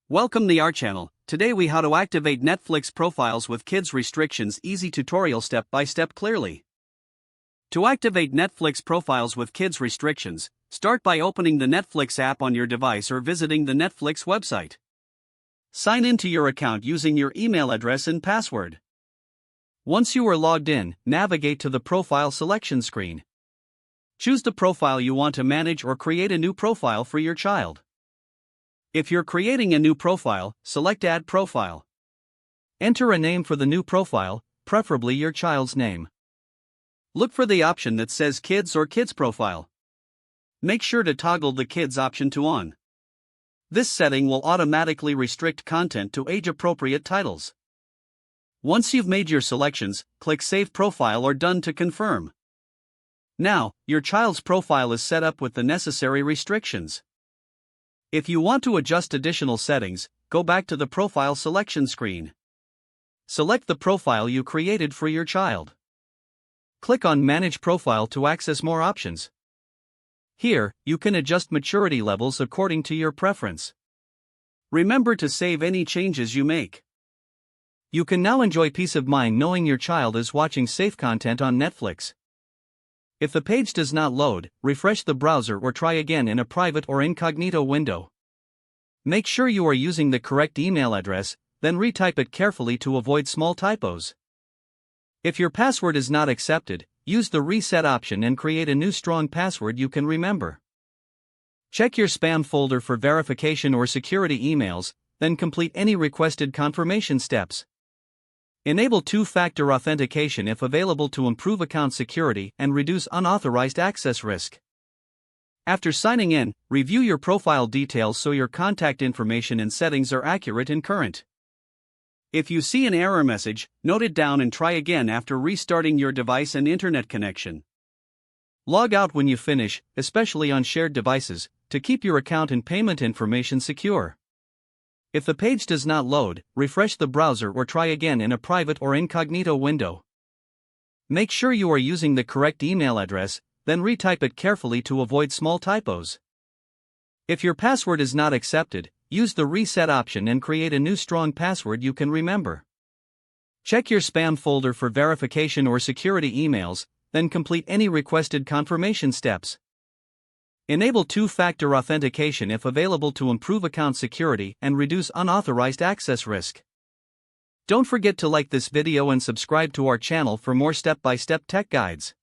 Welcome to our channel. Today we how to activate Netflix profiles with kids restrictions. Easy tutorial step by step clearly. To activate Netflix profiles with kids restrictions, start by opening the Netflix app on your device or visiting the Netflix website. Sign into your account using your email address and password. Once you are logged in, navigate to the profile selection screen. Choose the profile you want to manage or create a new profile for your child. If you're creating a new profile, select Add Profile. Enter a name for the new profile, preferably your child's name. Look for the option that says Kids or Kids Profile. Make sure to toggle the Kids option to On. This setting will automatically restrict content to age-appropriate titles. Once you've made your selections, click Save Profile or Done to confirm. Now, your child's profile is set up with the necessary restrictions. If you want to adjust additional settings, go back to the profile selection screen. Select the profile you created for your child. Click on Manage Profile to access more options. Here, you can adjust maturity levels according to your preference. Remember to save any changes you make. You can now enjoy peace of mind knowing your child is watching safe content on Netflix. If the page does not load, refresh the browser or try again in a private or incognito window. Make sure you are using the correct email address, then retype it carefully to avoid small typos. If your password is not accepted, use the reset option and create a new strong password you can remember. Check your spam folder for verification or security emails, then complete any requested confirmation steps. Enable two-factor authentication if available to improve account security and reduce unauthorized access risk. After signing in, review your profile details so your contact information and settings are accurate and current. If you see an error message, note it down and try again after restarting your device and internet connection. Log out when you finish, especially on shared devices, to keep your account and payment information secure. If the page does not load, refresh the browser or try again in a private or incognito window. Make sure you are using the correct email address, then retype it carefully to avoid small typos. If your password is not accepted, use the reset option and create a new strong password you can remember. Check your spam folder for verification or security emails, then complete any requested confirmation steps. Enable two-factor authentication if available to improve account security and reduce unauthorized access risk. Don't forget to like this video and subscribe to our channel for more step-by-step tech guides.